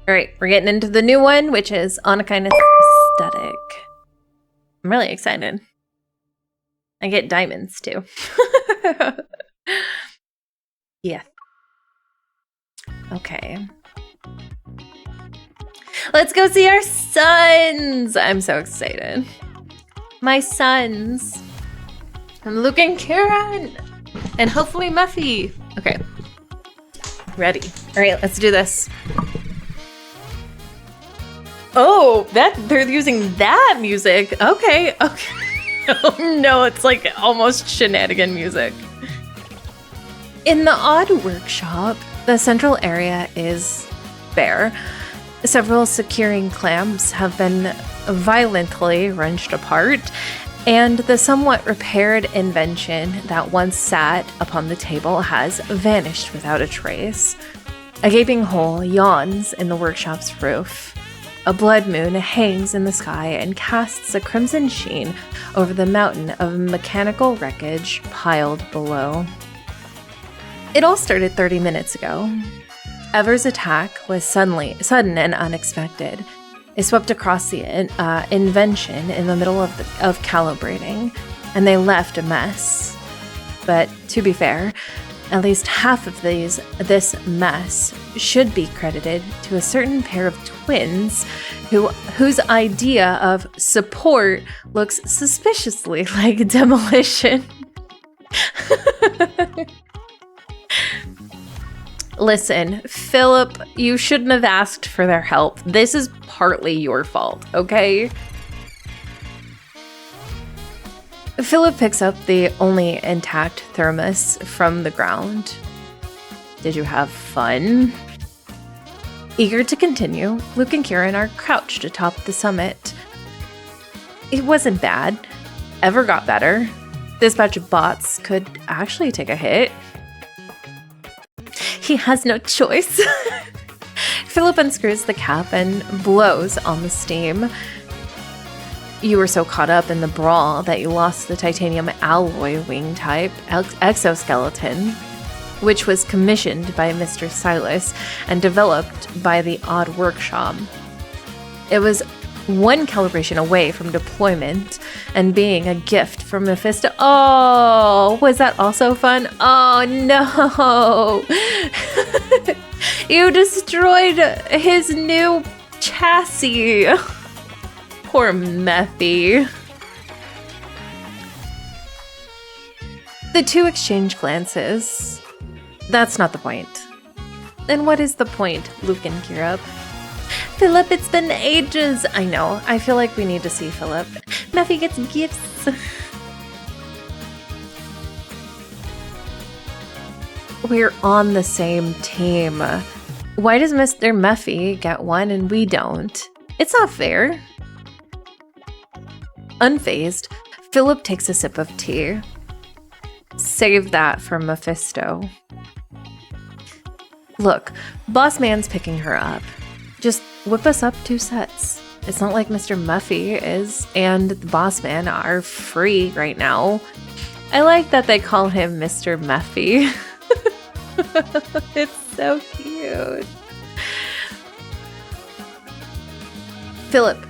All right, we're getting into the new one, which is Onychinus Aesthetic. I'm really excited. I get diamonds too. Yeah. Okay. Let's go see our sons. I'm so excited. My sons. I'm Luke and Kieran. And hopefully Muffy. Okay. Ready. All right, let's do this. Oh, they're using that music. Okay. Oh no, it's like almost shenanigan music. In the odd workshop, the central area is bare. Several securing clamps have been violently wrenched apart, and the somewhat repaired invention that once sat upon the table has vanished without a trace. A gaping hole yawns in the workshop's roof. A blood moon hangs in the sky and casts a crimson sheen over the mountain of mechanical wreckage piled below. It all started 30 minutes ago. Ever's attack was sudden and unexpected. It swept across the invention in the middle of calibrating, and they left a mess. But to be fair, at least half of this mess should be credited to a certain pair of twins whose idea of support looks suspiciously like demolition. Listen, Philip, you shouldn't have asked for their help. This is partly your fault, okay? Philip picks up the only intact thermos from the ground. Did you have fun? Eager to continue, Luke and Kieran are crouched atop the summit. It wasn't bad. Ever got better. This batch of bots could actually take a hit. He has no choice. Philip unscrews the cap and blows on the steam. You were so caught up in the brawl that you lost the titanium alloy wing type exoskeleton, which was commissioned by Mr. Sylus and developed by the Odd Workshop. It was one calibration away from deployment and being a gift from Mephisto. Oh, was that also fun? Oh no! You destroyed his new chassis. Poor Mephi. The two exchange glances. That's not the point. Then what is the point, Luke and Kira? Philip, it's been ages. I know. I feel like we need to see Philip. Mephi gets gifts. We're on the same team. Why does Mr. Mephi get one and we don't? It's not fair. Unfazed, Philip takes a sip of tea. Save that for Mephisto. Look, Boss Man's picking her up. Just whip us up 2 sets. It's not like Mr. Mephi is and the Boss Man are free right now. I like that they call him Mr. Mephi. It's so cute. Philip.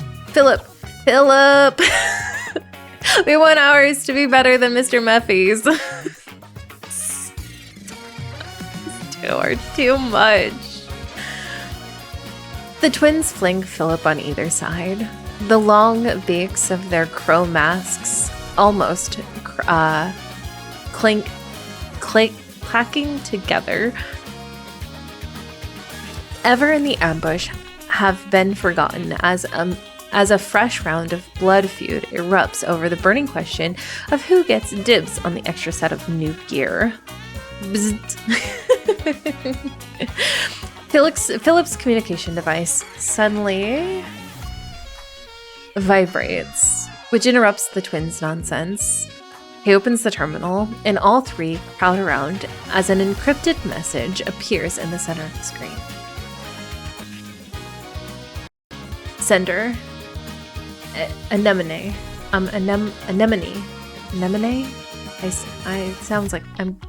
We want ours to be better than Mr. Mephi's. These two are too much. The twins fling Philip on either side. The long beaks of their crow masks almost clacking together. Ever in the ambush have been forgotten as a fresh round of blood feud erupts over the burning question of who gets dibs on the extra set of new gear. Philip's communication device suddenly vibrates, which interrupts the twins' nonsense. He opens the terminal, and all three crowd around as an encrypted message appears in the center of the screen. Sender. Anemone. Anemone. I sounds like I'm.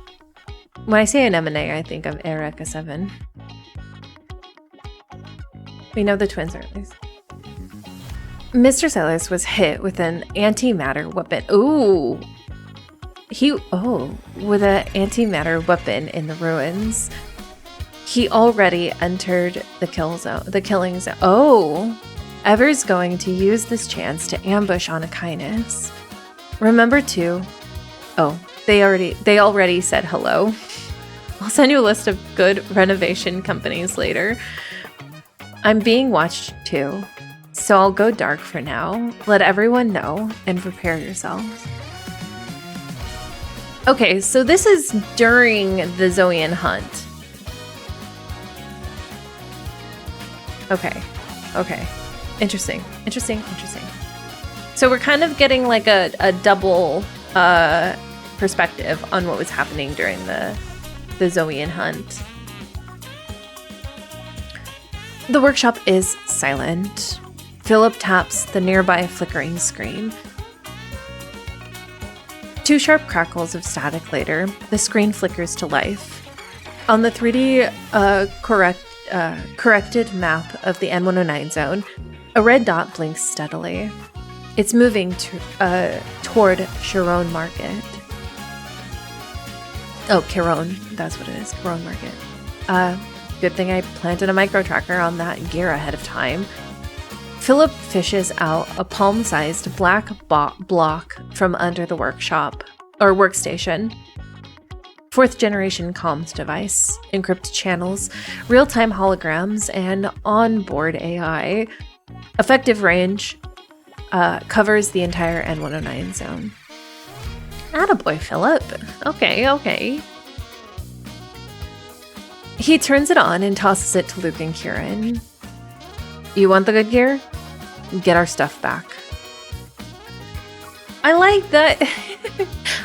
When I say anemone, I think of Erika 7. We know the twins are at least. Mr. Sylus was hit with an antimatter weapon. Ooh. With an antimatter weapon in the ruins. He already entered the killing zone. Oh. Ever's going to use this chance to ambush Onychinus. Remember to... Oh, they already said hello. I'll send you a list of good renovation companies later. I'm being watched too, so I'll go dark for now. Let everyone know and prepare yourselves. Okay, so this is during the Zoion Hunt. Okay. Interesting. So we're kind of getting like a double perspective on what was happening during the Zoion Hunt. The workshop is silent. Philip taps the nearby flickering screen. 2 sharp crackles of static later, the screen flickers to life. On the 3D corrected map of the N109 zone, a red dot blinks steadily. It's moving toward Chiron Market. Oh, Kieran. That's what it is. Kieran Market. Good thing I planted a micro tracker on that gear ahead of time. Philip fishes out a palm-sized black block from under the workstation. 4th generation comms device, encrypted channels, real-time holograms, and onboard AI. Effective range covers the entire N109 zone. Attaboy, Philip. Okay. He turns it on and tosses it to Luke and Kieran. You want the good gear? Get our stuff back. I like that.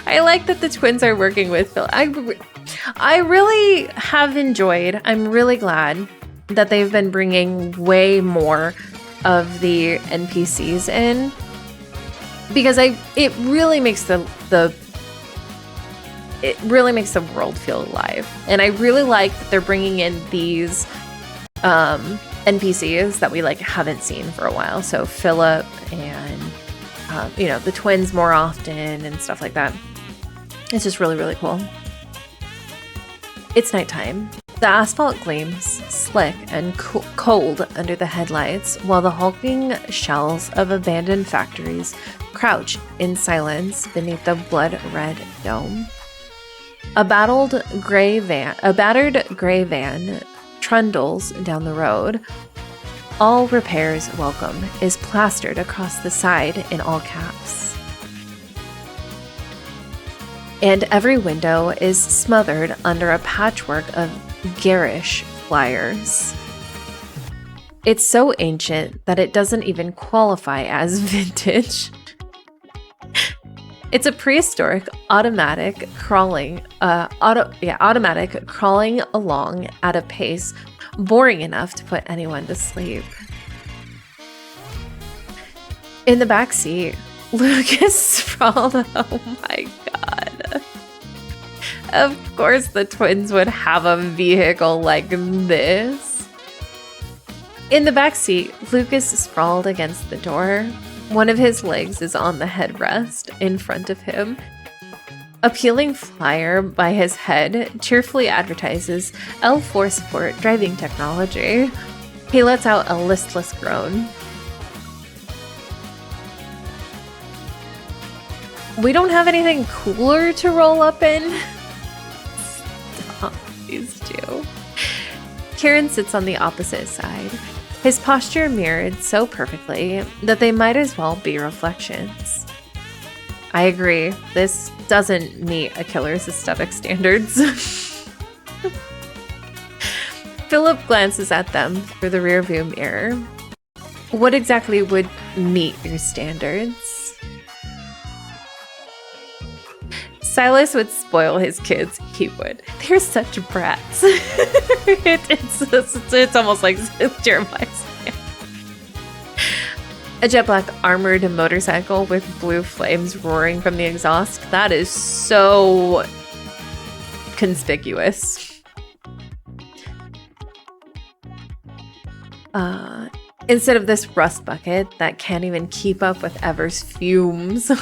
I like that the twins are working with Phil. I really have enjoyed. I'm really glad that they've been bringing way more of the NPCs in, because it really makes the world feel alive. And I really like that they're bringing in these NPCs that we haven't seen for a while. So Philip and the twins more often and stuff like that. It's just really, really cool. It's nighttime. The asphalt gleams slick and cold under the headlights, while the hulking shells of abandoned factories crouch in silence beneath the blood-red dome. A battered gray van trundles down the road. All repairs welcome is plastered across the side in all caps. And every window is smothered under a patchwork of garish flyers. It's so ancient that it doesn't even qualify as vintage. It's a prehistoric automatic crawling along at a pace boring enough to put anyone to sleep. In the back seat, Lucas sprawled. Oh my god. Of course the twins would have a vehicle like this. In the back seat, Lucas sprawled against the door. One of his legs is on the headrest in front of him. A peeling flyer by his head cheerfully advertises L4 Sport driving technology. He lets out a listless groan. We don't have anything cooler to roll up in. Stop these two. Kieran sits on the opposite side, his posture mirrored so perfectly that they might as well be reflections. I agree, this doesn't meet a killer's aesthetic standards. Philip glances at them through the rearview mirror. What exactly would meet your standards? Sylus would spoil his kids. He would. They're such brats. It's almost like Jeremiah's. A jet black armored motorcycle with blue flames roaring from the exhaust. That is so conspicuous. Instead of this rust bucket that can't even keep up with Ever's fumes. I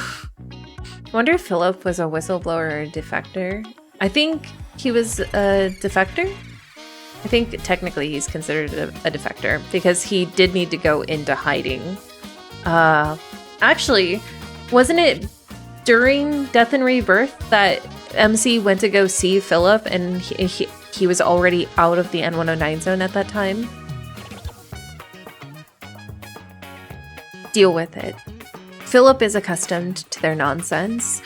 wonder if Philip was a whistleblower or a defector. I think he was a defector. I think technically he's considered a defector because he did need to go into hiding. Actually, wasn't it during Death and Rebirth that MC went to go see Philip and he was already out of the N109 zone at that time? Deal with it. Philip is accustomed to their nonsense.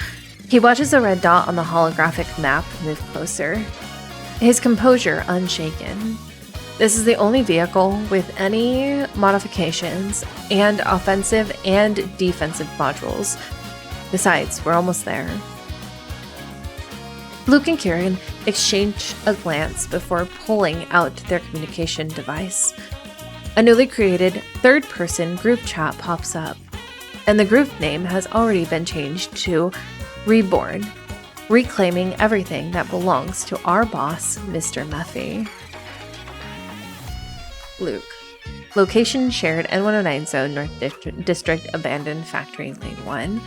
He watches a red dot on the holographic map move closer, his composure unshaken. This is the only vehicle with any modifications and offensive and defensive modules. Besides, we're almost there. Luke and Kieran exchange a glance before pulling out their communication device. A newly created third-person group chat pops up, and the group name has already been changed to Reborn, reclaiming everything that belongs to our boss, Mr. Mephi. Luke. Location shared N109 zone, North District, abandoned factory, lane 1.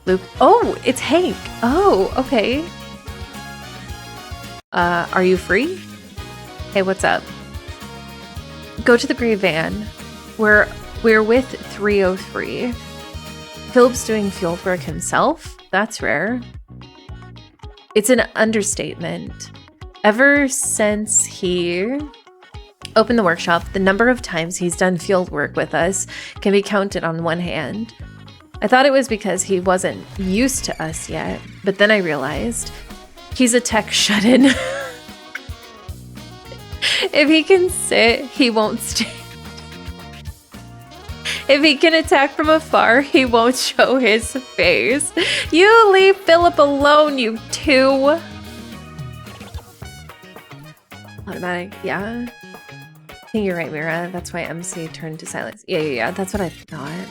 Luke. Oh, it's Hank. Oh, okay. Are you free? Hey, what's up? Go to the gray van. We're with 303. Philip's doing field work himself? That's rare. It's an understatement. Ever since he opened the workshop, the number of times he's done field work with us can be counted on one hand. I thought it was because he wasn't used to us yet, but then I realized he's a tech shut-in. If he can sit, he won't stand. If he can attack from afar, he won't show his face. You leave Philip alone, you two. Automatic, yeah. I think you're right, Mira. That's why MC turned to silence. Yeah. That's what I thought.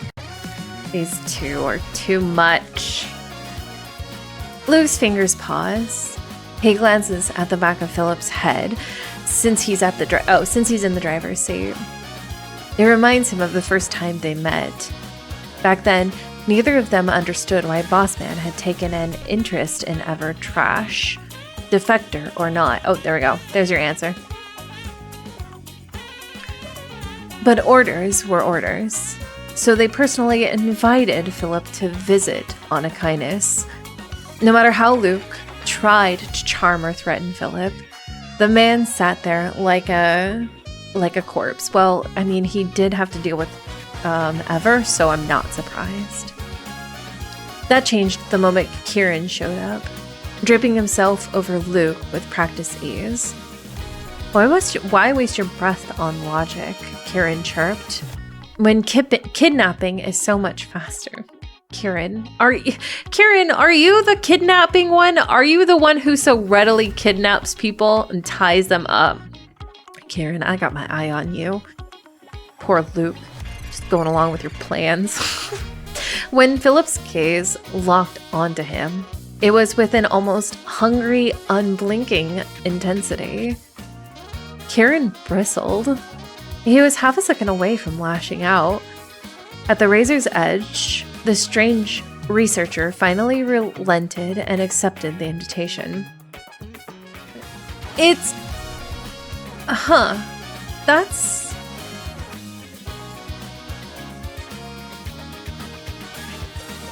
These two are too much. Luke's fingers pause. He glances at the back of Philip's head since he's in the driver's seat. It reminds him of the first time they met. Back then, neither of them understood why Bossman had taken an interest in Ever trash. Defector or not. Oh, there we go. There's your answer. But orders were orders. So they personally invited Philip to visit Onychinus. No matter how Luke tried to charm or threaten Philip, the man sat there like a corpse. Well, I mean, he did have to deal with Ever, so I'm not surprised. That changed the moment Kieran showed up, dripping himself over Luke with practice ease. Why waste your breath on logic? Kieran chirped. When kidnapping is so much faster. Kieran, are you the kidnapping one? Are you the one who so readily kidnaps people and ties them up? Kieran, I got my eye on you. Poor Luke, just going along with your plans. When Philip's gaze locked onto him, it was with an almost hungry, unblinking intensity. Kieran bristled. He was half a second away from lashing out. At the razor's edge, the strange researcher finally relented and accepted the invitation. That's...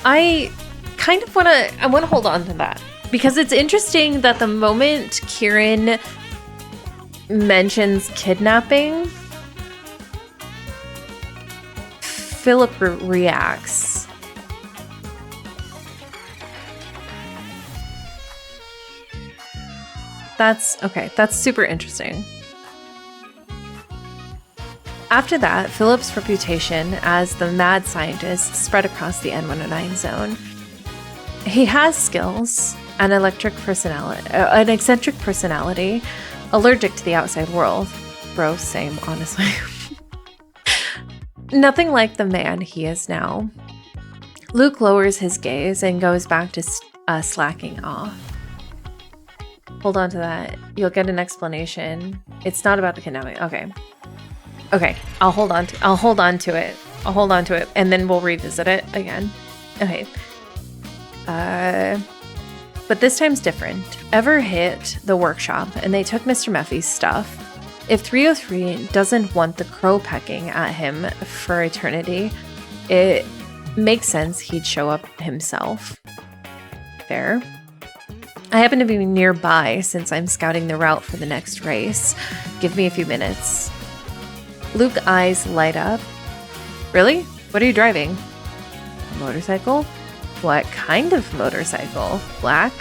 I kind of want to hold on to that. Because it's interesting that the moment Kieran mentions kidnapping, Philip reacts. That's okay. That's super interesting. After that, Philip's reputation as the mad scientist spread across the N109 zone. He has skills, an eccentric personality, allergic to the outside world. Bro, same, honestly. Nothing like the man he is now. Luke lowers his gaze and goes back to slacking off. Hold on to that. You'll get an explanation. It's not about the kidnapping. Okay. Okay, I'll hold on to it. I'll hold on to it, and then we'll revisit it again. Okay. But this time's different. Ever hit the workshop, and they took Mr. Mephi's stuff. If 303 doesn't want the crow pecking at him for eternity, it makes sense he'd show up himself. Fair. I happen to be nearby since I'm scouting the route for the next race. Give me a few minutes. Luke's eyes light up. Really? What are you driving? Motorcycle? What kind of motorcycle? Black?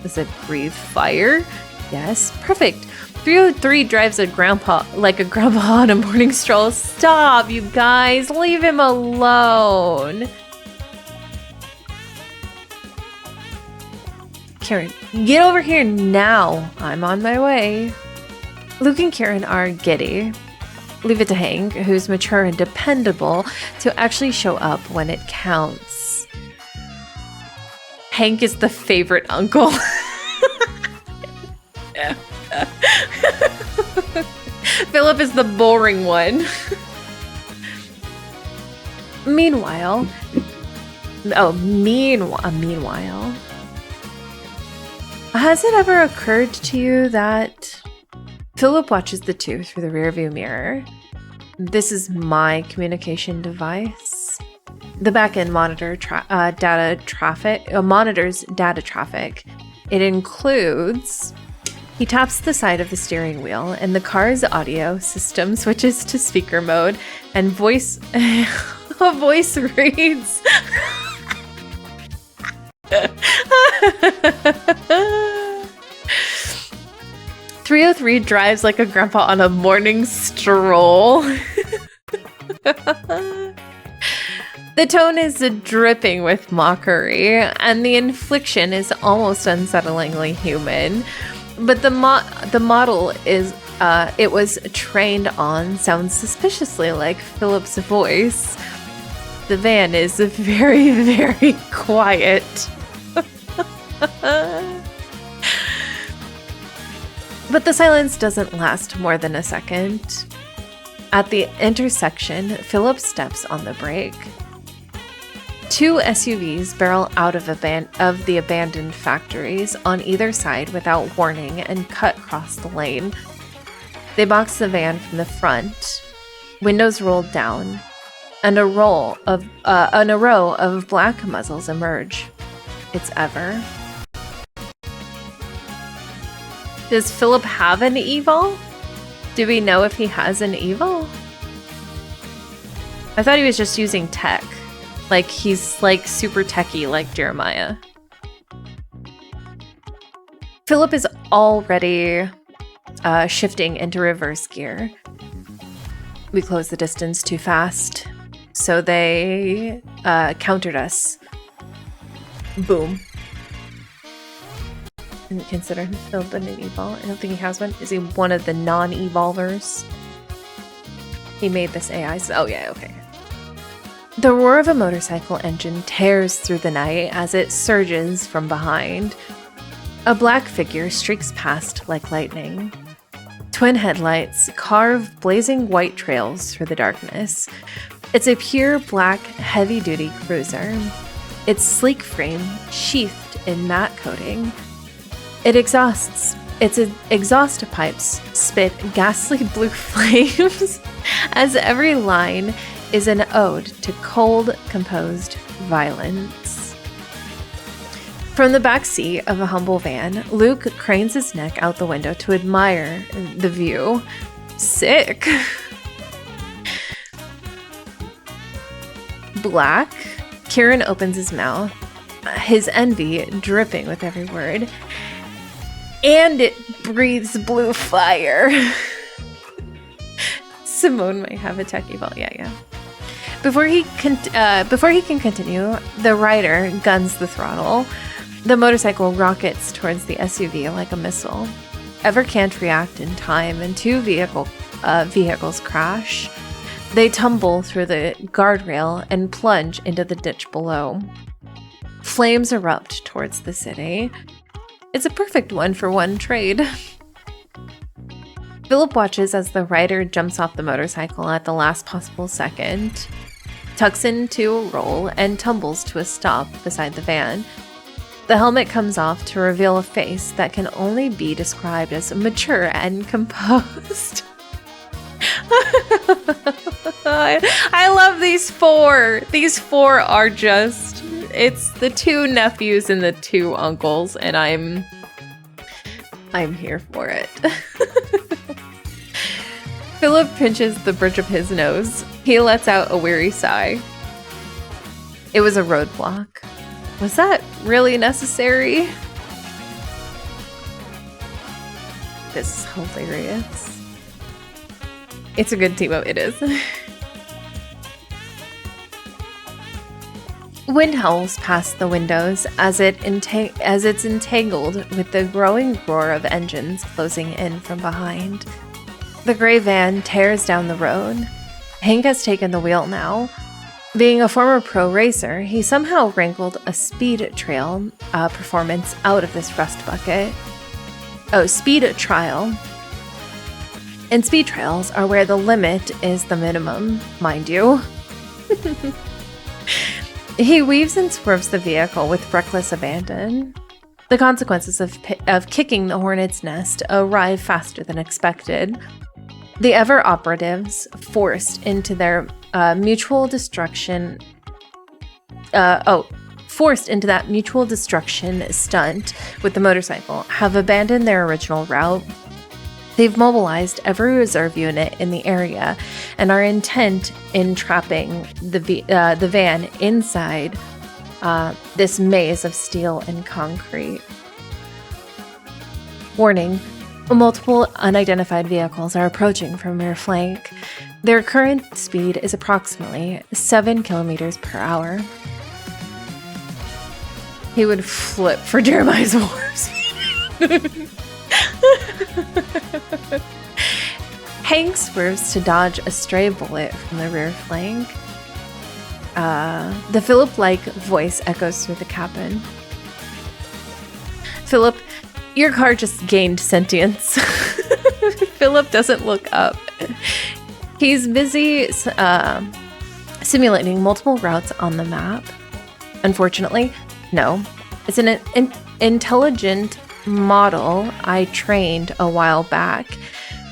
Does it breathe fire? Yes, perfect. 303 drives like a grandpa on a morning stroll. Stop, you guys. Leave him alone. Kieran, get over here now. I'm on my way. Luke and Kieran are giddy. Leave it to Hank, who's mature and dependable, to actually show up when it counts. Hank is the favorite uncle. Philip is the boring one. Meanwhile, has it ever occurred to you that Philip watches the two through the rearview mirror? This is my communication device. The backend monitors data traffic. It includes. He taps the side of the steering wheel, and the car's audio system switches to speaker mode, and a voice reads. 303 drives like a grandpa on a morning stroll. The tone is dripping with mockery, and the infliction is almost unsettlingly human. But the model it was trained on sounds suspiciously like Philip's voice. The van is very, very quiet. But the silence doesn't last more than a second. At the intersection, Philip steps on the brake. Two SUVs barrel out of the abandoned factories on either side without warning and cut across the lane. They box the van from the front, windows rolled down, and a row of black muzzles emerge. It's Ever. Does Philip have an evil? Do we know if he has an evil? I thought he was just using tech. Like, he's, like, super techie like Jeremiah. Philip is already shifting into reverse gear. We closed the distance too fast, so they countered us. Boom. Didn't consider Philip an evil. I don't think he has one. Is he one of the non-evolvers? He made this AI. Oh, yeah, okay. The roar of a motorcycle engine tears through the night as it surges from behind. A black figure streaks past like lightning. Twin headlights carve blazing white trails through the darkness. It's a pure black, heavy-duty cruiser. Its sleek frame sheathed in matte coating. Its exhaust pipes spit ghastly blue flames as every line is an ode to cold, composed violence. From the back seat of a humble van, Luke cranes his neck out the window to admire the view. Sick. Black. Kieran opens his mouth, his envy dripping with every word. And it breathes blue fire. Simone might have a techie vault. Yeah. Before he can continue, the rider guns the throttle. The motorcycle rockets towards the SUV like a missile. Ever can't react in time, and two vehicles crash. They tumble through the guardrail and plunge into the ditch below. Flames erupt towards the city. It's a perfect one-for-one trade. Philip watches as the rider jumps off the motorcycle at the last possible second, tucks into a roll, and tumbles to a stop beside the van. The helmet comes off to reveal a face that can only be described as mature and composed. I love these four. These four are just... It's the two nephews and the two uncles, and I'm here for it. Philip pinches the bridge of his nose. He lets out a weary sigh. It was a roadblock. Was that really necessary? This is hilarious. It's a good team up. It is. Wind howls past the windows as it's entangled with the growing roar of engines closing in from behind. The gray van tears down the road. Hank has taken the wheel now. Being a former pro racer, he somehow wrangled a speed trail performance out of this rust bucket. Oh, speed trial. And speed trails are where the limit is the minimum, mind you. He weaves and swerves the vehicle with reckless abandon. The consequences of kicking the hornet's nest arrive faster than expected. The ever-operatives, forced into their mutual destruction... forced into that mutual destruction stunt with the motorcycle, have abandoned their original route. They've mobilized every reserve unit in the area and are intent in trapping the van inside this maze of steel and concrete. Warning. Multiple unidentified vehicles are approaching from their flank. Their current speed is approximately 7 kilometers per hour. He would flip for Jeremiah's horse. Hank swerves to dodge a stray bullet from the rear flank. The Philip-like voice echoes through the cabin. Philip, your car just gained sentience. Philip doesn't look up. He's busy simulating multiple routes on the map. Unfortunately, no. It's an intelligent model I trained a while back.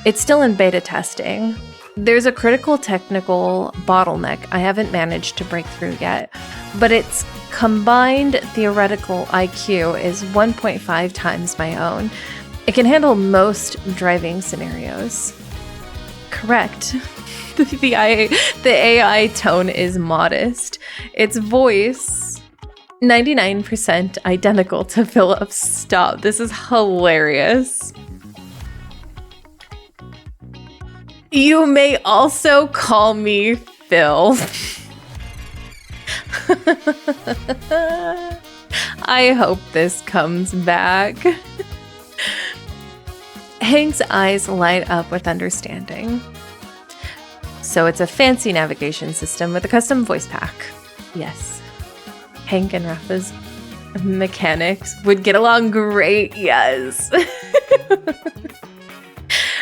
It's still in beta testing. There's a critical technical bottleneck I haven't managed to break through yet, but its combined theoretical IQ is 1.5 times my own. It can handle most driving scenarios. Correct. The AI tone is modest. Its voice, 99% identical to Philip's. Stop. This is hilarious. You may also call me Phil. I hope this comes back. Hank's eyes light up with understanding. So it's a fancy navigation system with a custom voice pack. Yes. Hank and Rafa's mechanics would get along great, yes.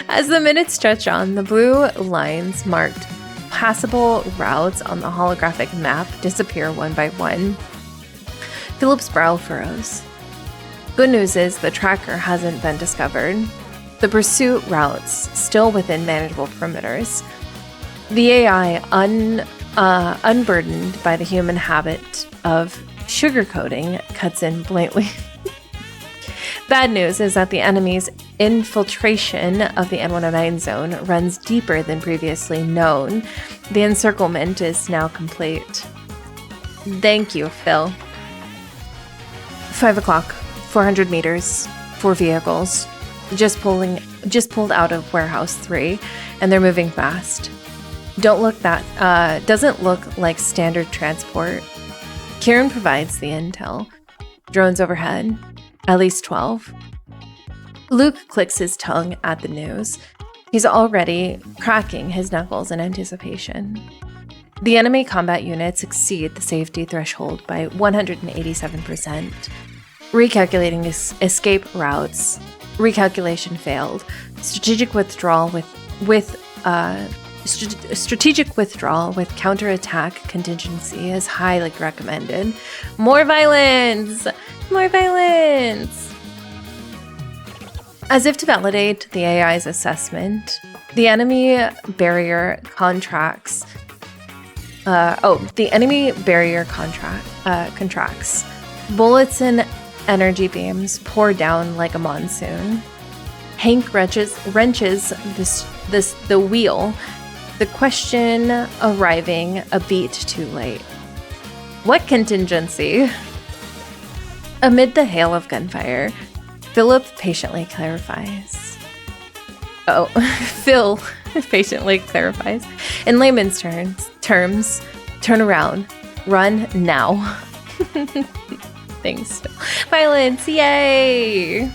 As the minutes stretch on, the blue lines marked passable routes on the holographic map disappear one by one. Philip's brow furrows. Good news is the tracker hasn't been discovered. The pursuit routes still within manageable perimeters. The AI, unburdened by the human habit of sugarcoating, cuts in blatantly. Bad news is that the enemy's infiltration of the N109 zone runs deeper than previously known. The encirclement is now complete. Thank you, Phil. 5 o'clock, 400 meters, 4 vehicles, just pulled out of Warehouse 3, and they're moving fast. Doesn't look like standard transport. Kieran provides the intel. Drones overhead. At least 12. Luke clicks his tongue at the news. He's already cracking his knuckles in anticipation. The enemy combat units exceed the safety threshold by 187%. Recalculating escape routes. Recalculation failed. Strategic withdrawal strategic withdrawal with counterattack contingency is highly recommended. More violence! More violence! As if to validate the AI's assessment, the enemy barrier contracts. The enemy barrier contracts. Bullets and energy beams pour down like a monsoon. Hank wrenches the wheel, the question arriving a beat too late. What contingency? Amid the hail of gunfire, Philip patiently clarifies. Phil patiently clarifies. In layman's terms, turn around, run now. Thanks. Violence, yay!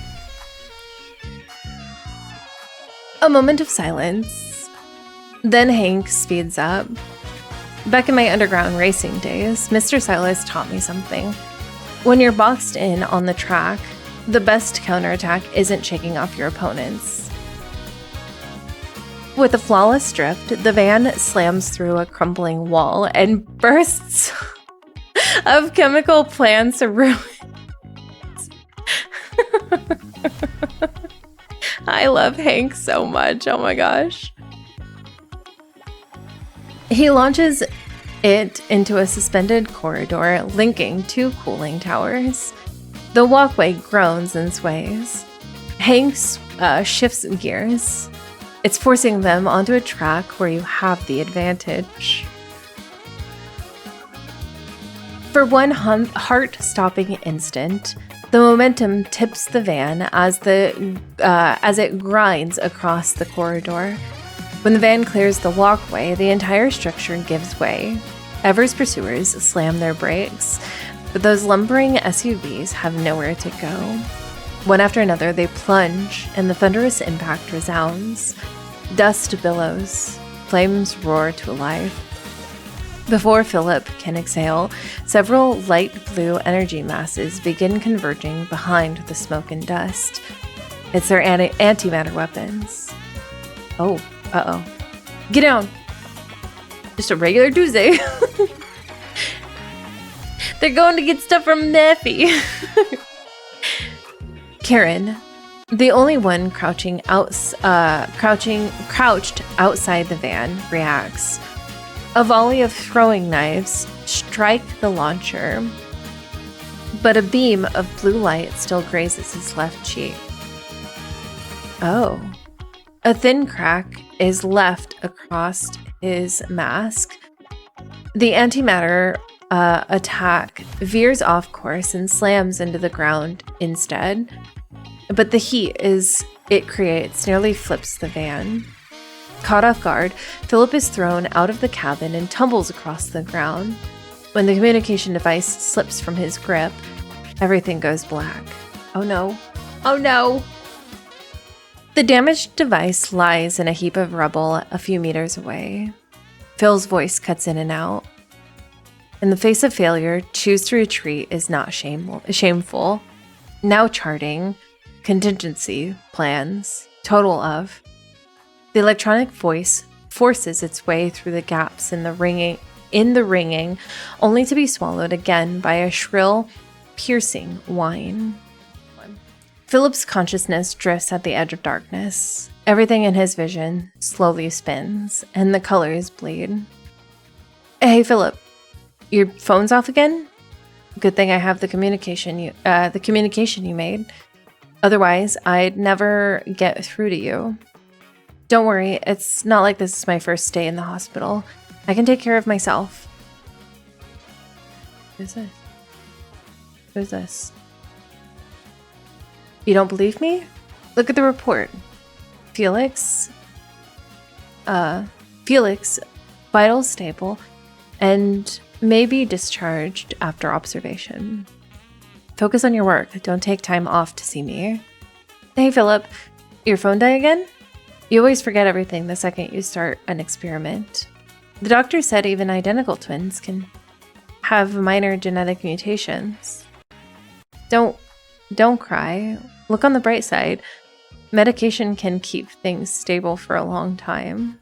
A moment of silence. Then Hank speeds up. Back in my underground racing days, Mr. Sylus taught me something. When you're boxed in on the track, the best counterattack isn't shaking off your opponents. With a flawless drift, the van slams through a crumbling wall and bursts of chemical plants ruins. I love Hank so much. Oh my gosh. He launches it into a suspended corridor linking two cooling towers. The walkway groans and sways. Hank shifts gears. It's forcing them onto a track where you have the advantage. For one heart-stopping instant, the momentum tips the van as it grinds across the corridor. When the van clears the walkway, the entire structure gives way. Ever's pursuers slam their brakes, but those lumbering SUVs have nowhere to go. One after another, they plunge, and the thunderous impact resounds. Dust billows, flames roar to life. Before Philip can exhale, several light blue energy masses begin converging behind the smoke and dust. It's their antimatter weapons. Oh, uh-oh. Get down! Just a regular Tuesday. They're going to get stuff from Nephi. Kieran, the only one crouched outside the van, reacts. A volley of throwing knives strike the launcher, but a beam of blue light still grazes his left cheek. Oh. A thin crack is left across his mask. The antimatter attack veers off course and slams into the ground instead. But the heat it creates nearly flips the van. Caught off guard, Philip is thrown out of the cabin and tumbles across the ground. When the communication device slips from his grip, everything goes black. Oh no. Oh no! The damaged device lies in a heap of rubble a few meters away. Phil's voice cuts in and out. In the face of failure, choose to retreat is not shameful. Now charting, contingency plans, total of. The electronic voice forces its way through the gaps in the ringing, only to be swallowed again by a shrill, piercing whine. Philip's consciousness drifts at the edge of darkness. Everything in his vision slowly spins, and the colors bleed. Hey, Philip, your phone's off again? Good thing I have the communication you made. Otherwise, I'd never get through to you. Don't worry, it's not like this is my first day in the hospital. I can take care of myself. Who's this? Who's this? You don't believe me? Look at the report. Felix, vital stable, and may be discharged after observation. Focus on your work. Don't take time off to see me. Hey, Philip, your phone die again? You always forget everything the second you start an experiment. The doctor said even identical twins can have minor genetic mutations. Don't cry. Look on the bright side. Medication can keep things stable for a long time.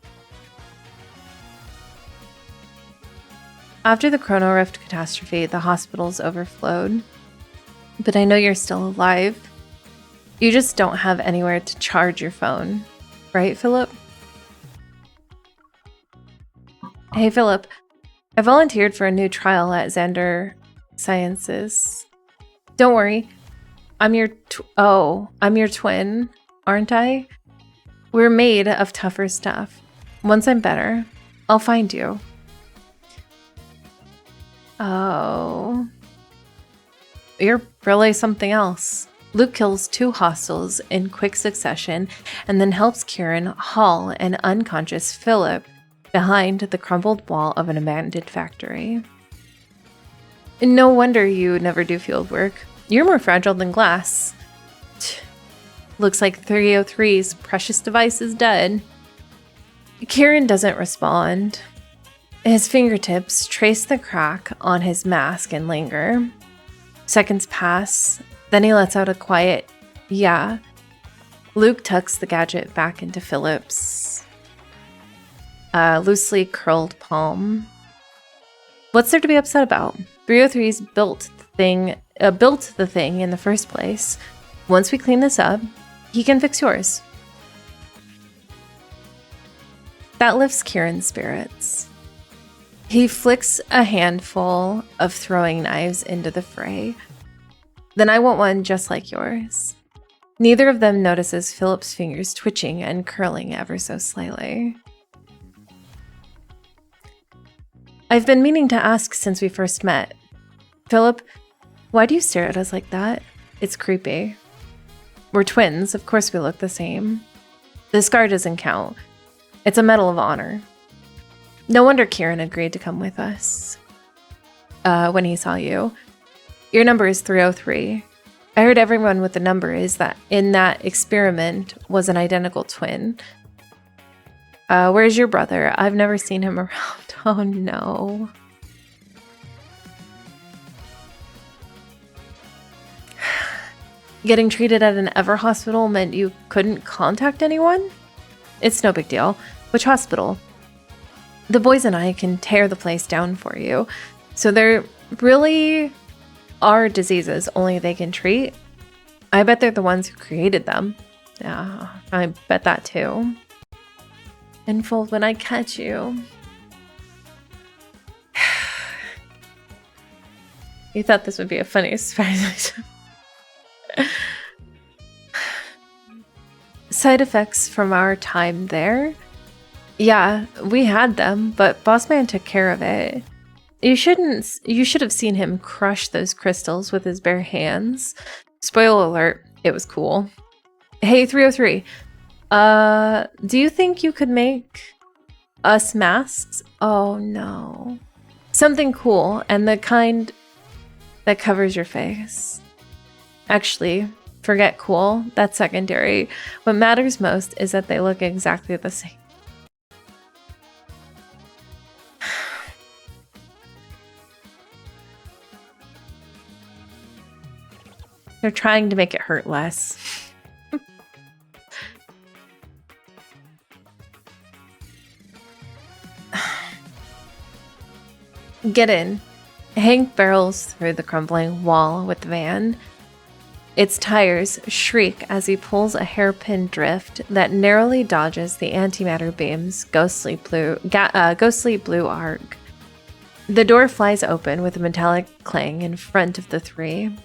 After the Chrono Rift catastrophe, the hospitals overflowed. But I know you're still alive. You just don't have anywhere to charge your phone. Right, Philip? Hey, Philip. I volunteered for a new trial at Xander Sciences. Don't worry. I'm your twin, aren't I? We're made of tougher stuff. Once I'm better, I'll find you. Oh. You're really something else. Luke kills 2 hostiles in quick succession and then helps Kieran haul an unconscious Philip behind the crumbled wall of an abandoned factory. No wonder you never do field work. You're more fragile than glass. Looks like 303's precious device is dead. Kieran doesn't respond. His fingertips trace the crack on his mask and linger. Seconds pass, then he lets out a quiet, yeah. Luke tucks the gadget back into Philip's loosely curled palm. What's there to be upset about? 303's built the thing in the first place. Once we clean this up, he can fix yours. That lifts Kieran's spirits. He flicks a handful of throwing knives into the fray. Then I want one just like yours. Neither of them notices Philip's fingers twitching and curling ever so slightly. I've been meaning to ask since we first met. Philip, why do you stare at us like that? It's creepy. We're twins, of course we look the same. The scar doesn't count. It's a medal of honor. No wonder Kieran agreed to come with us. When he saw you. Your number is 303. I heard everyone with the number is that in that experiment was an identical twin. Where's your brother? I've never seen him around. Oh no. Getting treated at an Ever hospital meant you couldn't contact anyone? It's no big deal. Which hospital? The boys and I can tear the place down for you. So there really are diseases only they can treat. I bet they're the ones who created them. Yeah, I bet that too. Unfold when I catch you. You thought this would be a funny surprise. Side effects from our time there? Yeah, we had them, but Bossman took care of it. You should have seen him crush those crystals with his bare hands. Spoiler alert, it was cool. Hey, 303. Do you think you could make us masks? Oh no. Something cool and the kind that covers your face. Actually, forget cool, that's secondary. What matters most is that they look exactly the same. They're trying to make it hurt less. Get in. Hank barrels through the crumbling wall with the van. Its tires shriek as he pulls a hairpin drift that narrowly dodges the antimatter beam's ghostly blue arc. The door flies open with a metallic clang in front of the three.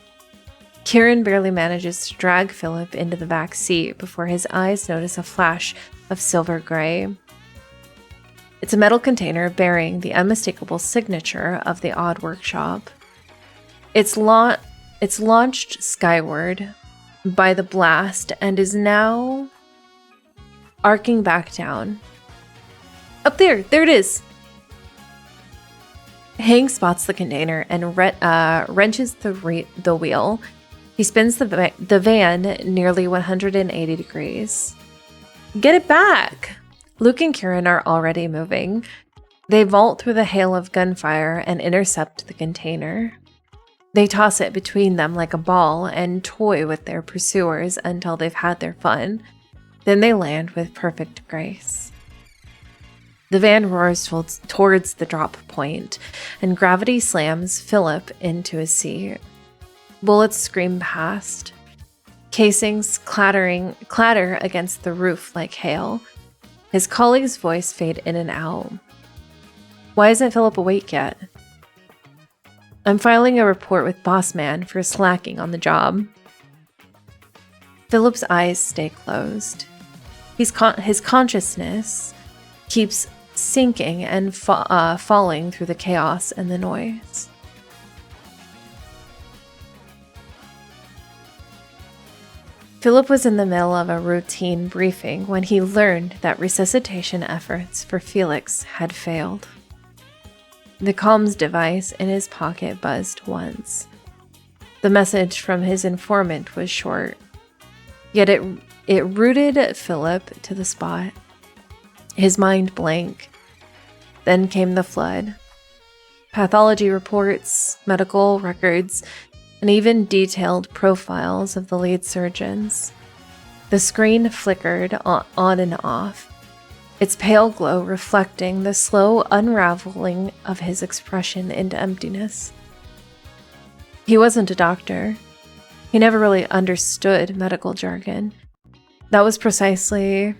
Kieran barely manages to drag Philip into the back seat before his eyes notice a flash of silver gray. It's a metal container bearing the unmistakable signature of the Odd Workshop. It's launched skyward by the blast and is now arcing back down. Up there! There it is! Hank spots the container and wrenches the wheel. He spins the van nearly 180 degrees. Get it back! Luke and Kieran are already moving. They vault through the hail of gunfire and intercept the container. They toss it between them like a ball and toy with their pursuers until they've had their fun. Then they land with perfect grace. The van roars towards the drop point, and gravity slams Philip into his seat. Bullets scream past. Casings clatter against the roof like hail. His colleague's voice fade in and out. Why isn't Philip awake yet? I'm filing a report with Boss Man for slacking on the job. Philip's eyes stay closed. His consciousness keeps sinking and falling through the chaos and the noise. Philip was in the middle of a routine briefing when he learned that resuscitation efforts for Felix had failed. The comms device in his pocket buzzed once. The message from his informant was short, yet it rooted Philip to the spot. His mind blank. Then came the flood. Pathology reports, medical records, and even detailed profiles of the lead surgeons. The screen flickered on and off, its pale glow reflecting the slow unraveling of his expression into emptiness. He wasn't a doctor. He never really understood medical jargon. That was precisely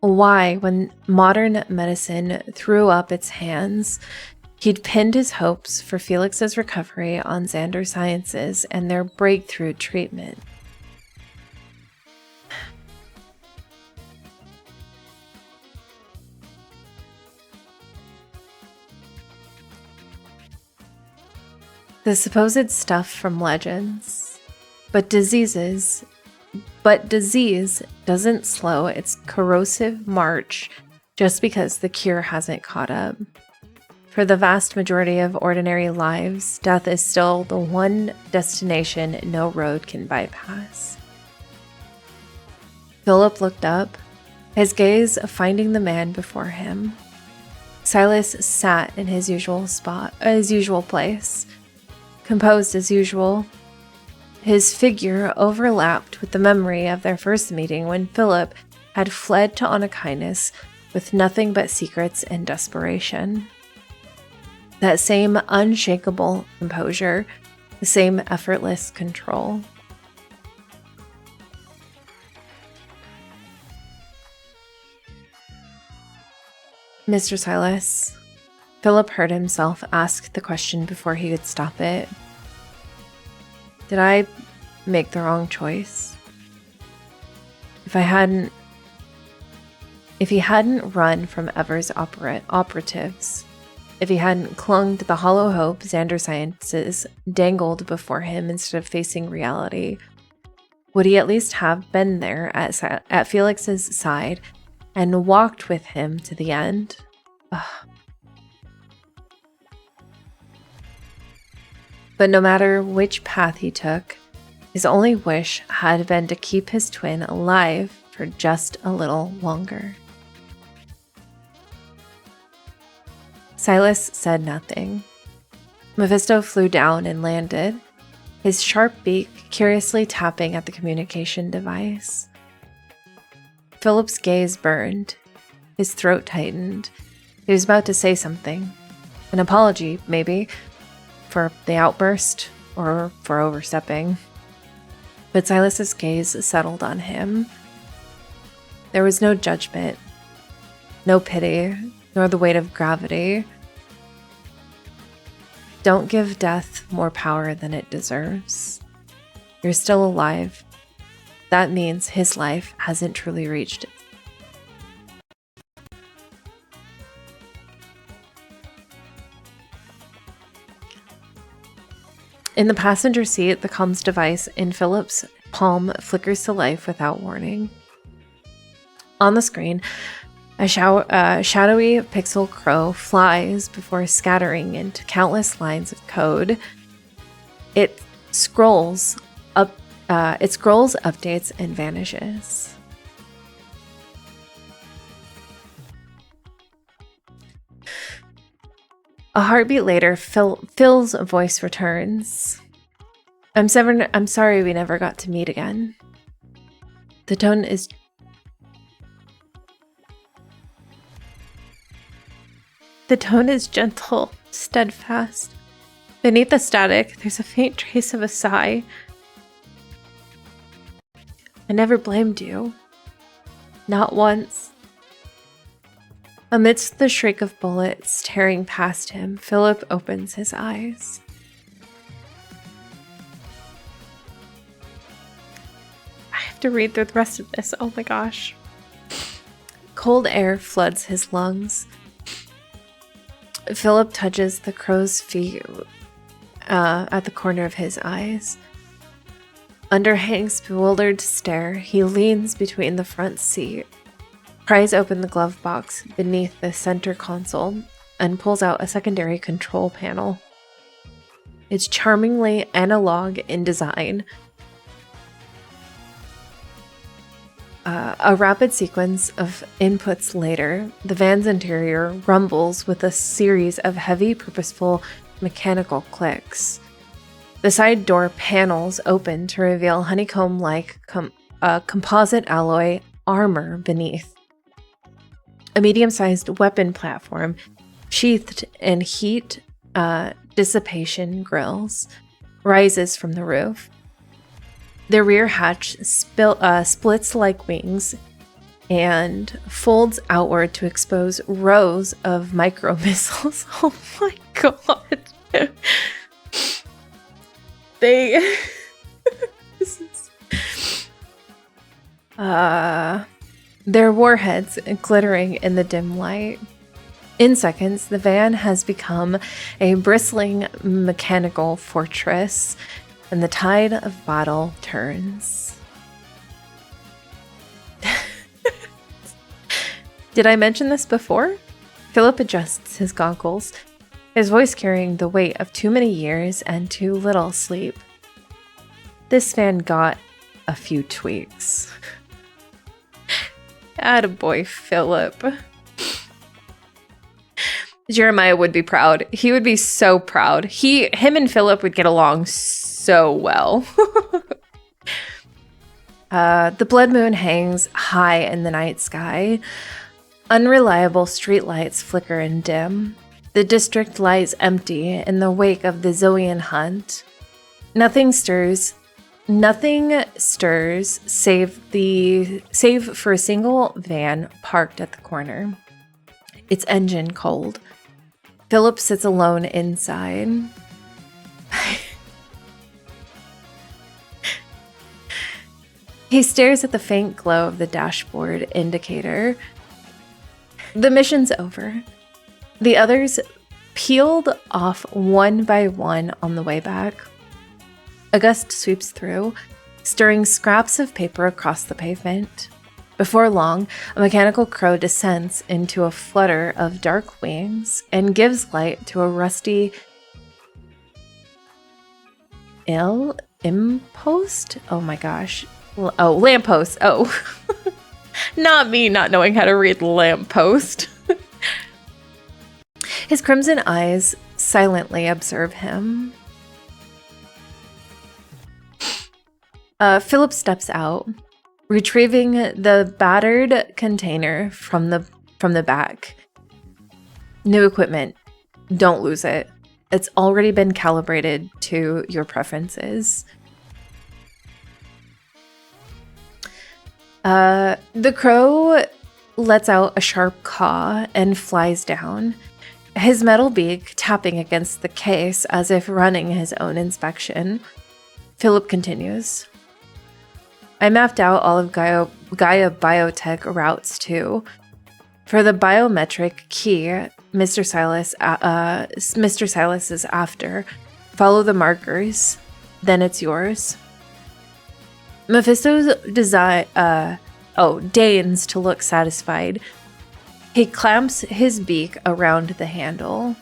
why, when modern medicine threw up its hands, he'd pinned his hopes for Felix's recovery on Xander Sciences and their breakthrough treatment. The supposed stuff from legends, but disease doesn't slow its corrosive march just because the cure hasn't caught up. For the vast majority of ordinary lives, death is still the one destination no road can bypass. Philip looked up, his gaze finding the man before him. Sylus sat in his usual place, composed as usual. His figure overlapped with the memory of their first meeting when Philip had fled to Onychinus with nothing but secrets and desperation. That same unshakable composure, the same effortless control. Mr. Sylus, Philip heard himself ask the question before he could stop it. Did I make the wrong choice? If he hadn't run from Ever's operatives, if he hadn't clung to the hollow hope Xander Sciences dangled before him instead of facing reality, would he at least have been there at Felix's side and walked with him to the end? Ugh. But no matter which path he took, his only wish had been to keep his twin alive for just a little longer. Sylus said nothing. Mephisto flew down and landed, his sharp beak curiously tapping at the communication device. Philip's gaze burned, his throat tightened. He was about to say something. An apology, maybe, for the outburst or for overstepping. But Sylus's gaze settled on him. There was no judgment, no pity, nor the weight of gravity. Don't give death more power than it deserves. You're still alive. That means his life hasn't truly reached it. In the passenger seat, the comms device in Philip's palm flickers to life without warning. On the screen, a shadowy pixel crow flies before scattering into countless lines of code. It scrolls, updates, and vanishes. A heartbeat later, Phil's voice returns. I'm sorry we never got to meet again. The tone is The tone is gentle, steadfast. Beneath the static, there's a faint trace of a sigh. I never blamed you. Not once. Amidst the shriek of bullets tearing past him, Philip opens his eyes. I have to read through the rest of this. Oh my gosh. Cold air floods his lungs. Philip touches the crow's feet at the corner of his eyes. Under Hank's bewildered stare, he leans between the front seat, pries open the glove box beneath the center console, and pulls out a secondary control panel. It's charmingly analog in design. A rapid sequence of inputs later, the van's interior rumbles with a series of heavy, purposeful mechanical clicks. The side door panels open to reveal honeycomb-like composite alloy armor beneath. A medium-sized weapon platform, sheathed in heat dissipation grills, rises from the roof. The rear hatch splits like wings and folds outward to expose rows of micro missiles. Oh my god. Their warheads glittering in the dim light. In seconds, the van has become a bristling mechanical fortress, and the tide of battle turns. Did I mention this before? Philip adjusts his goggles, his voice carrying the weight of too many years and too little sleep. This fan got a few tweaks. Attaboy, Philip. Jeremiah would be proud. He would be so proud. Him and Philip would get along so well. The blood moon hangs high in the night sky. Unreliable streetlights flicker and dim. The district lies empty in the wake of the Zoion Hunt. Nothing stirs save for a single van parked at the corner. Its engine cold. Philip sits alone inside. He stares at the faint glow of the dashboard indicator. The mission's over. The others peeled off one by one on the way back. A gust sweeps through, stirring scraps of paper across the pavement. Before long, a mechanical crow descends into a flutter of dark wings and gives light to a rusty impost? Oh my gosh. Oh, lamppost. Oh. Not me not knowing how to read lamppost. His crimson eyes silently observe him. Philip steps out, retrieving the battered container from the back. New equipment. Don't lose it. It's already been calibrated to your preferences. The crow lets out a sharp caw and flies down, his metal beak tapping against the case as if running his own inspection. Philip continues. I mapped out all of Gaia Biotech routes too. For the biometric key Mr. Sylus is after, follow the markers, then it's yours. Mephisto deigns to look satisfied. He clamps his beak around the handle,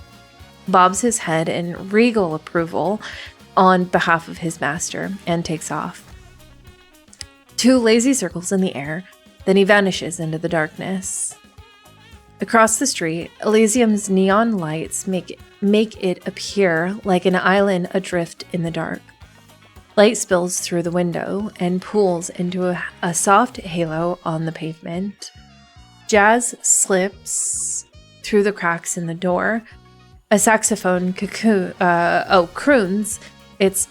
bobs his head in regal approval on behalf of his master, and takes off. 2 lazy circles in the air, then he vanishes into the darkness. Across the street, Elysium's neon lights make it appear like an island adrift in the dark. Light spills through the window and pools into a soft halo on the pavement. Jazz slips through the cracks in the door. A saxophone croons. Its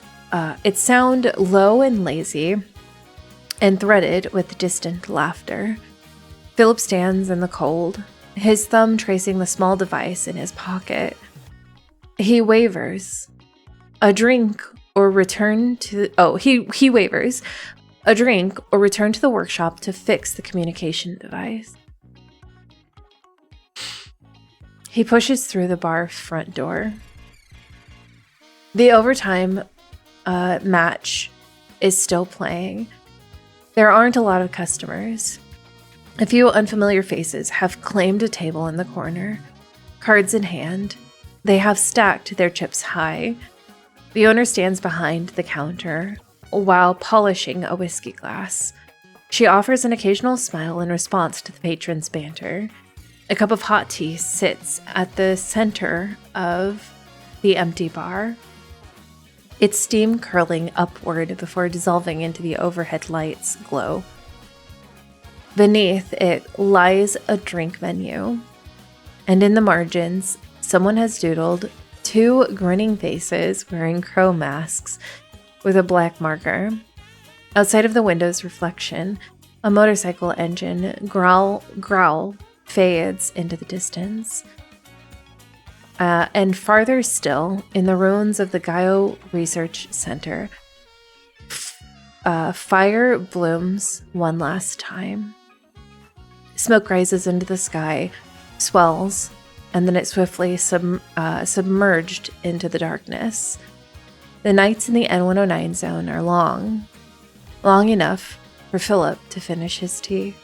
sound low and lazy, and threaded with distant laughter. Philip stands in the cold, his thumb tracing the small device in his pocket. He wavers. A drink or return to... he wavers. A drink or return to the workshop to fix the communication device. He pushes through the bar front door. The overtime match is still playing. There aren't a lot of customers. A few unfamiliar faces have claimed a table in the corner, cards in hand. They have stacked their chips high. The owner stands behind the counter while polishing a whiskey glass. She offers an occasional smile in response to the patrons' banter. A cup of hot tea sits at the center of the empty bar, its steam curling upward before dissolving into the overhead light's glow. Beneath it lies a drink menu, and in the margins, someone has doodled 2 grinning faces wearing crow masks with a black marker. Outside of the window's reflection, a motorcycle engine growl fades into the distance. And farther still, in the ruins of the Gaio Research Center, fire blooms one last time. Smoke rises into the sky, swells, and then it swiftly submerged into the darkness. The nights in the N109 zone are long enough for Philip to finish his tea.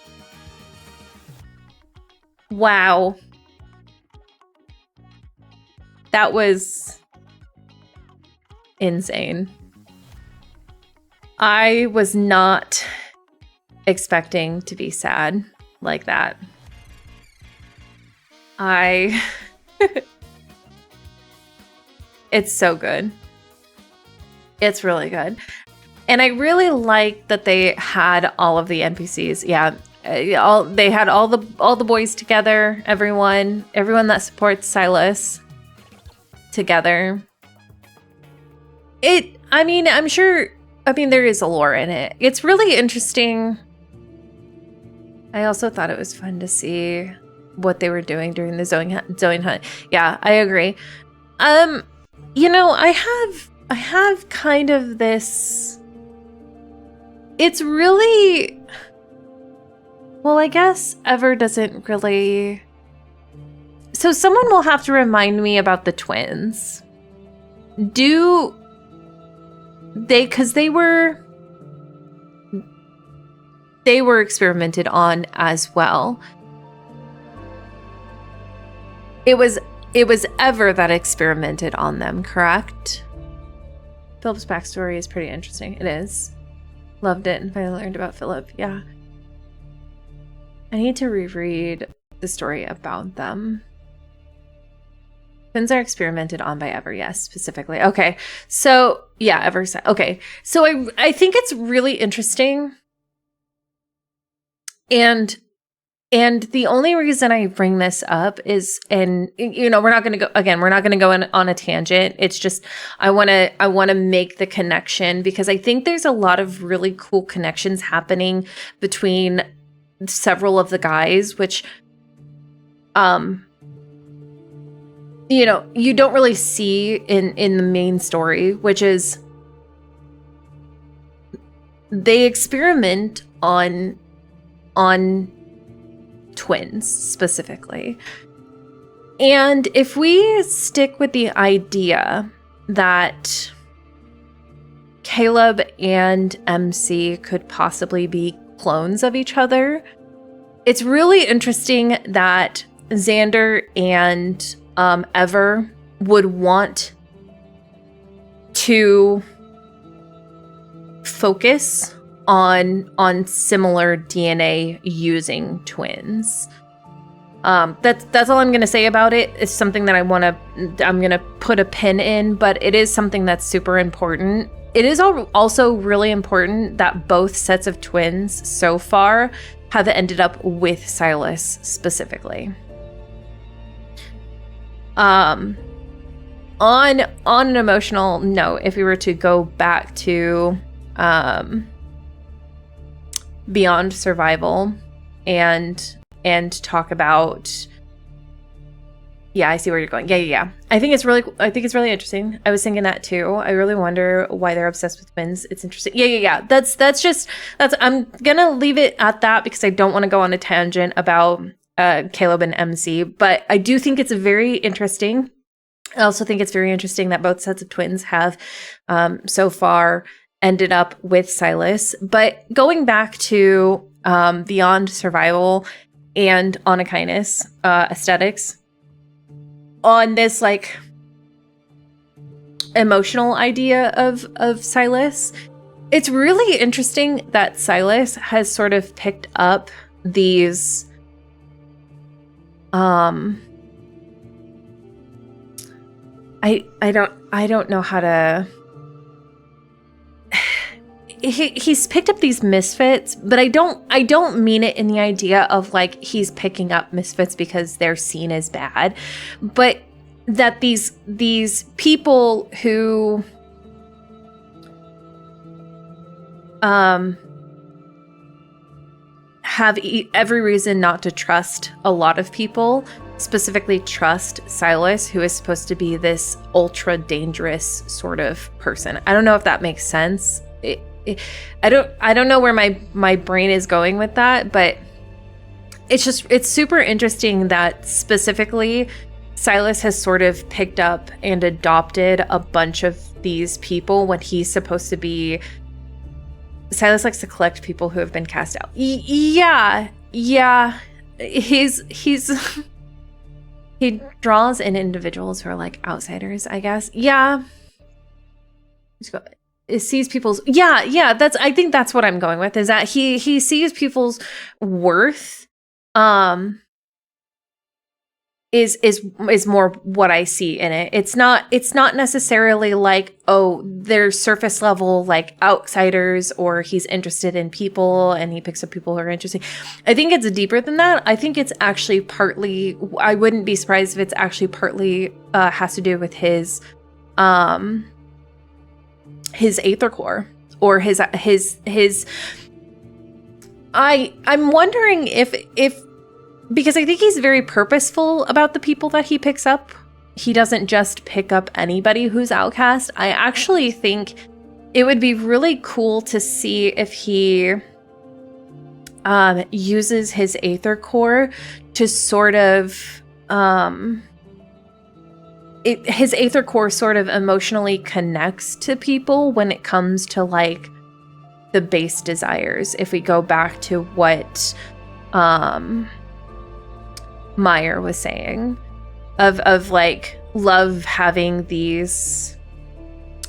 Wow. That was insane. I was not expecting to be sad like that. It's so good. It's really good. And I really like that they had all of the NPCs. Yeah. They had all the boys together, everyone that supports Sylus together. I'm sure there is a lore in it. It's really interesting. I also thought it was fun to see what they were doing during the Zoion Hunt. Yeah, I agree. I have kind of this. It's really, well, I guess Ever doesn't really. So someone will have to remind me about the twins. Do they? Because they were experimented on as well. It was Ever that experimented on them, correct? Philip's backstory is pretty interesting. It is. Loved it and finally learned about Philip. Yeah. I need to reread the story about them. Twins are experimented on by Ever, yes, specifically. Okay. So, yeah, Ever. Okay. So I think it's really interesting. And the only reason I bring this up is, and we're not going to go on a tangent. It's just, I want to make the connection because I think there's a lot of really cool connections happening between several of the guys, which, you don't really see in the main story, which is they experiment on twins specifically. And if we stick with the idea that Caleb and MC could possibly be clones of each other, it's really interesting that Xander and Ever would want to focus on similar DNA using twins. That's all I'm going to say about it. It's something that I'm going to put a pin in, but it is something that's super important. It is also really important that both sets of twins so far have ended up with Sylus specifically. On an emotional note, if we were to go back to beyond survival and talk about, yeah, I see where you're going. Yeah. I think it's really interesting. I was thinking that too. I really wonder why they're obsessed with twins. It's interesting. Yeah. That's I'm gonna leave it at that because I don't want to go on a tangent about Caleb and MC, but I do think it's very interesting. I also think it's very interesting that both sets of twins have so far ended up with Sylus. But going back to Beyond Survival and Onychinus Aesthetics, on this like emotional idea of Sylus, it's really interesting that Sylus has sort of picked up these I don't know how to he's picked up these misfits, but I don't mean it in the idea of like he's picking up misfits because they're seen as bad, but that these people who have every reason not to trust a lot of people, specifically trust Sylus, who is supposed to be this ultra dangerous sort of person. I don't know if that makes sense. I don't know where my brain is going with that, but it's super interesting that specifically Sylus has sort of picked up and adopted a bunch of these people when he's supposed to be. Sylus likes to collect people who have been cast out. Yeah. He's he draws in individuals who are like outsiders, I guess. Yeah. It sees people's I think that's what I'm going with, is that he sees people's worth is more what I see in it. It's not necessarily like, oh, they're surface level like outsiders, or he's interested in people and he picks up people who are interesting. I think it's deeper than that. I think it's actually partly, I wouldn't be surprised if it's actually partly has to do with his aether core, or his I'm wondering if because I think he's very purposeful about the people that he picks up. He doesn't just pick up anybody who's outcast. I actually think it would be really cool to see if he uses his aether core to sort of his aether core sort of emotionally connects to people when it comes to like the base desires. If we go back to what Meyer was saying of like love having these,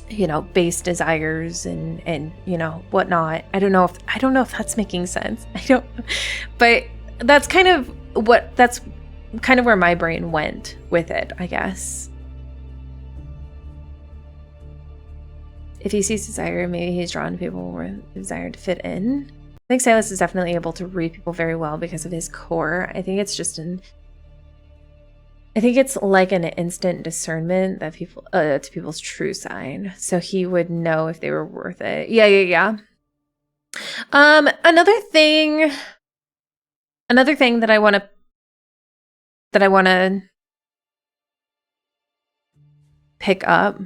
you know, base desires and you know whatnot. I don't know if that's making sense. But that's kind of where my brain went with it, I guess. If he sees desire, maybe he's drawn to people with desire to fit in. I think Sylus is definitely able to read people very well because of his core. I think it's like an instant discernment that people to people's true sign, so he would know if they were worth it. Yeah. Another thing that I want to pick up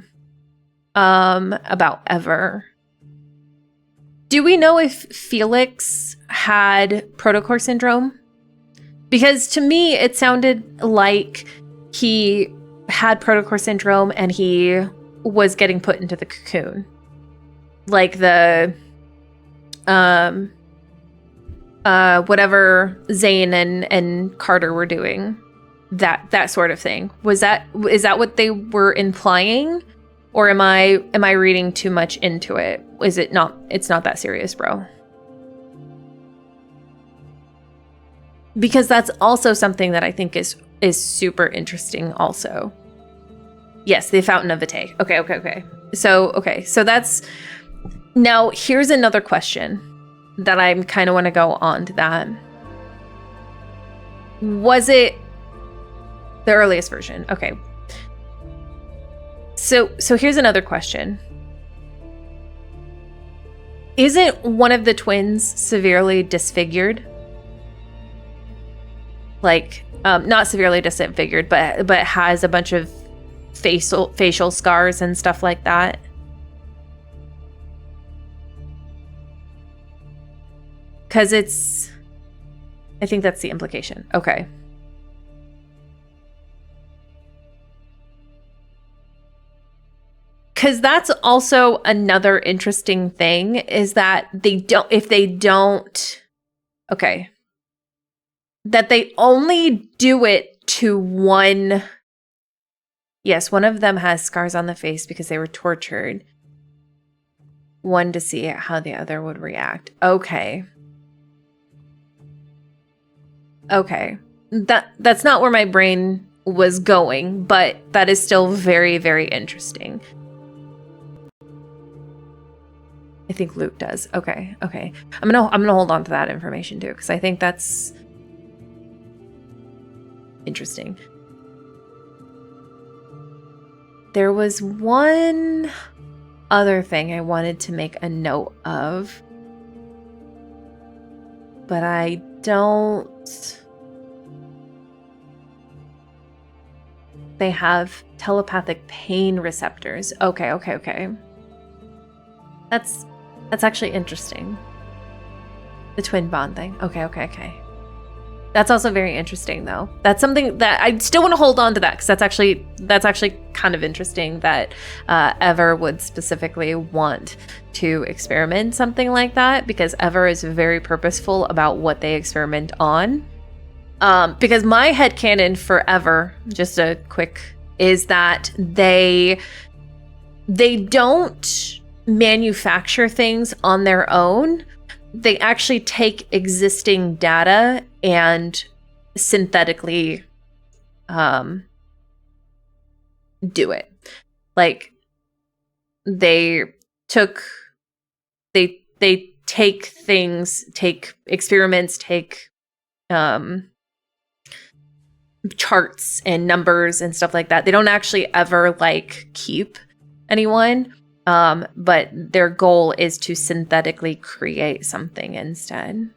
about Ever. Do we know if Felix had protocore syndrome? Because to me, it sounded like he had protocore syndrome and he was getting put into the cocoon. Like the, whatever Zane and Carter were doing. That sort of thing. Is that what they were implying? Or am I reading too much into it? Is it not? It's not that serious, bro. Because that's also something that I think is super interesting also. Yes, the Fountain of Vitae. Okay. So that's... Now, here's another question that I kind of want to go on to that. Was it the earliest version? Okay. So here's another question. Isn't one of the twins severely disfigured? Like, not severely disfigured, but has a bunch of facial scars and stuff like that. Because I think that's the implication. Okay. Because that's also another interesting thing is that that they only do it to one. Yes, one of them has scars on the face because they were tortured. One to see how the other would react. Okay. That's not where my brain was going, but that is still very, very interesting. I think Luke does. Okay. I'm gonna hold on to that information too, because I think that's interesting. There was one other thing I wanted to make a note of, but I don't. They have telepathic pain receptors. Okay. That's actually interesting. The twin bond thing. Okay. That's also very interesting, though. That's something that I still want to hold on to that, because that's actually kind of interesting that Ever would specifically want to experiment something like that, because Ever is very purposeful about what they experiment on. Because my headcanon for Ever, just a quick, is that they don't manufacture things on their own. They actually take existing data and synthetically do it. Like they take things, take experiments, take charts and numbers and stuff like that. They don't actually ever like keep anyone. But their goal is to synthetically create something instead.